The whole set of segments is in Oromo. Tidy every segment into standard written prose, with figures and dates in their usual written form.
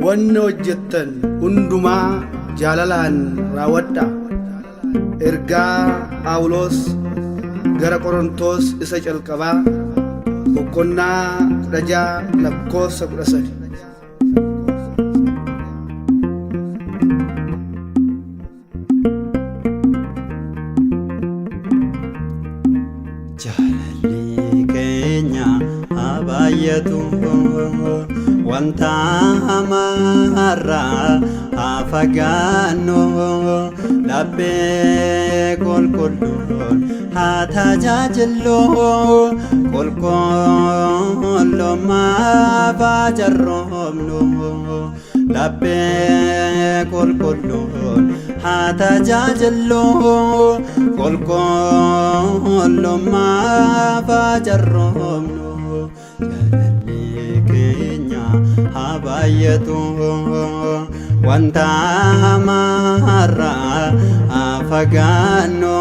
wanni hojjettan hundumaa jaalalaan raawwadhaa. Ergaa Phaawulos gara Qorontos isa calqabaa boqonnaa 16 lakkoofsa 13. Jaalalli keenya habaayatu wanta hamaarraa haa fagaannu laphee qulqulluun haa tajaajillu qulqullummaaf haa jarroomnu laphee qulqulluun haa tajaajillu qulqullummaaf haa jarroomnu. Jaalalli keenya habaayatu wanta hamaarraa haa fagaannu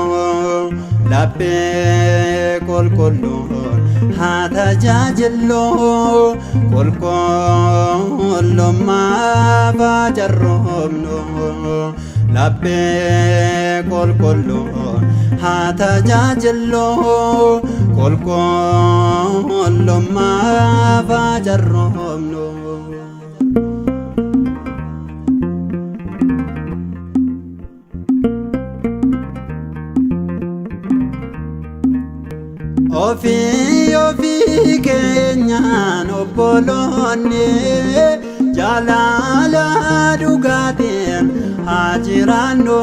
laphee qulqulluun haa tajaajillu qulqullummaaf haa jarroomnu laphee qulqulluun haa tajaajillu qulqullummaaf haa jarroomnu. Ofii keenyaan obboloonni jaalala dhugaatiin haa jiraannu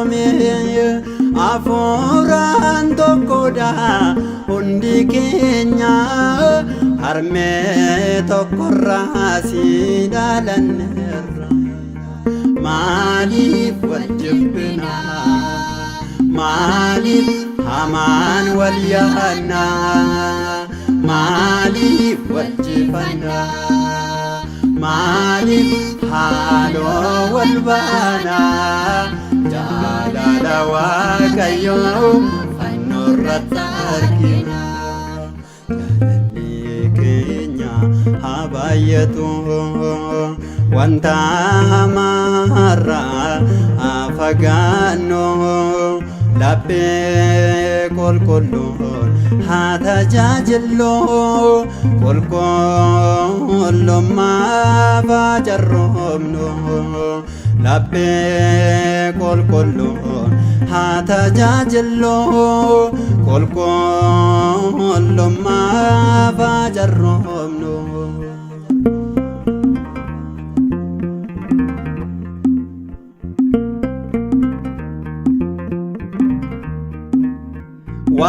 hafuuraan tokkodha hundi keenya harmee tokkorraa si dhalanneerra. Maaliif wal jibbina maaliif hamaan wal yaadna maaliif wal jifanna maaliif haaloo wal baana. Jaalala Waaqayyoo fannoorratti argina. Jaalalli keenya habaayatu wanta hamaarraa haa fagaannu laphee qulqulluun haa tajaajillu qulqullummaaf haa jarroomnu laphee qulqulluun haa tajaajillu qulqullummaaf haa jarroomnu.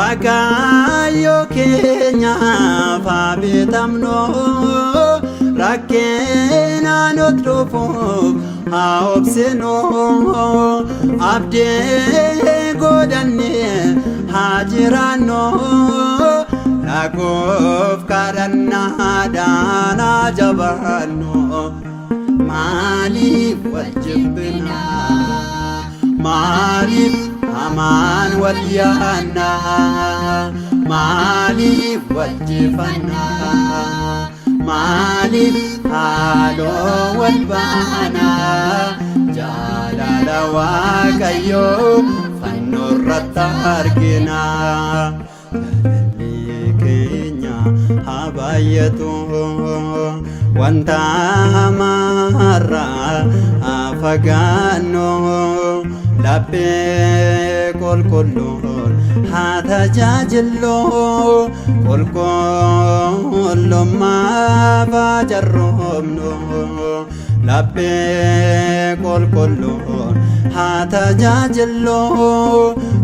Waaqayyo keenyaaf haa beekamnu rakkina nutti dhufuuf haa obsinu abdii godhannee haa jiraannu dhaquuf kadhannaadhaan haa jabaannu. Maaliif wal jibbina maaliif hamaan wal yaadna maaliif wal jifanna maaliif haaloo wal baana. Jaalala Waaqayyoo fannoorratti argina. Jaalalli keenya habaayatu wanta hamaarraa haa fagaannu laphee qulqulluun haa tajaajillu qulqullummaaf haa jarroomnu laphee qulqulluun haa tajaajillu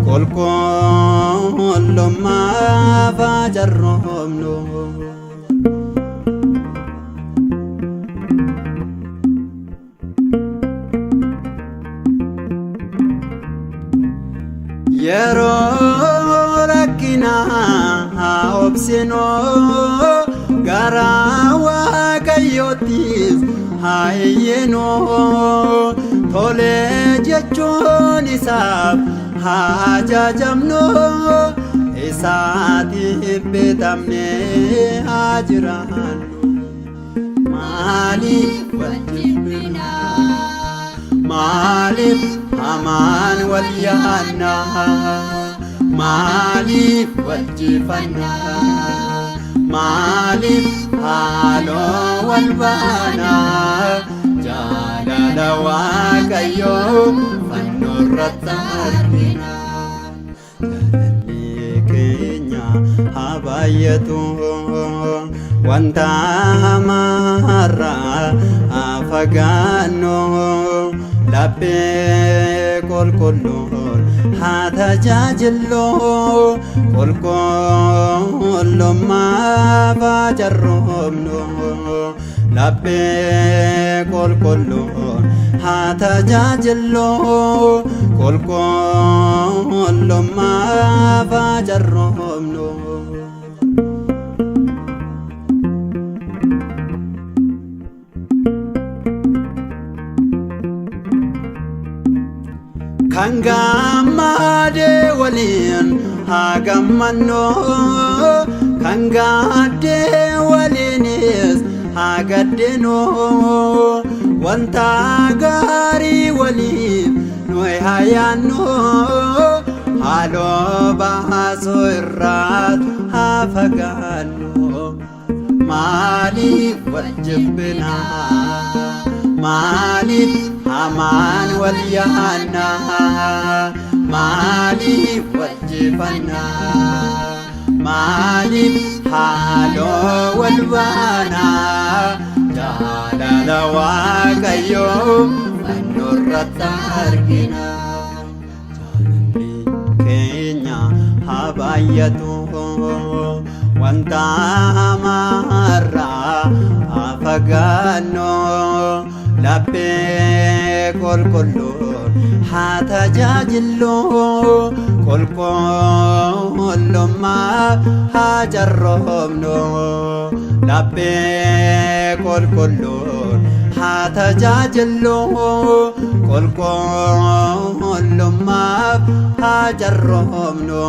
qulqullummaaf haa jarroomnu. Yeroo rakkinaa haa obsinu gara Waaqayyoottis haa iyyinu tolee jechuun isaaf haa ajajamnu isaatiif beekamnee haa jiraannu. maaliif wal jibbina maaliif hamaan wal yaanna maaliif wal jifanna maaliif haaloo wal baana jaalala Waaqayyoo fannoo irratti argina. Jaalalli keenya haa baay'atu wanta hamaarraa haa fagaannu laphee qulqulluun haa tajaajillu qulqullummaaf haa jarroomnu laphee qulqulluun haa tajaajillu qulqullummaaf haa jarroomnu. Kan gammade waliin haa gammannu kan gadde waliinis haa gaddinu wanta gaarii waliif nuyi haa yaannu haaloo baasuu irraat haa fagaannu maaliif wal jibbina maaliif hamaan wal yaanna maaliif wal jifanna maaliif haaloo wal baana jaalala Waaqayyoo fannoo irratti argina. Jaalalli keenya haa baay'atu wanta hamaarraa haa fagaannu laphee qulqulluun haa tajaajillu qulqullummaaf haa jarroomnu laphee qulqulluun haa tajaajillu qulqullummaaf haa jarroomnu.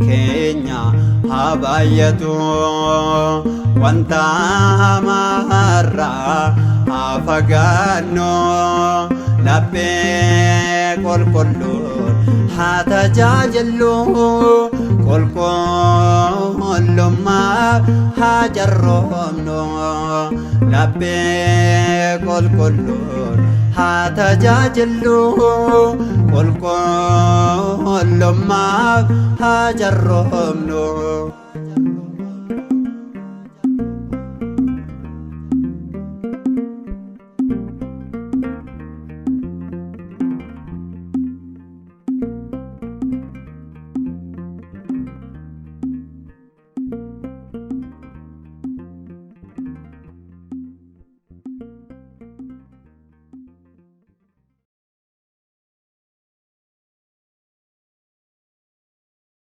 Keenya haa baay'atu wanta hamaarraa haa fagaannu laphee qulqulluun haa tajaajillu qulqullummaaf haa jarroomnu laphee qulqulluun haa tajaajillu qulqullummaaf haa jarroomnu.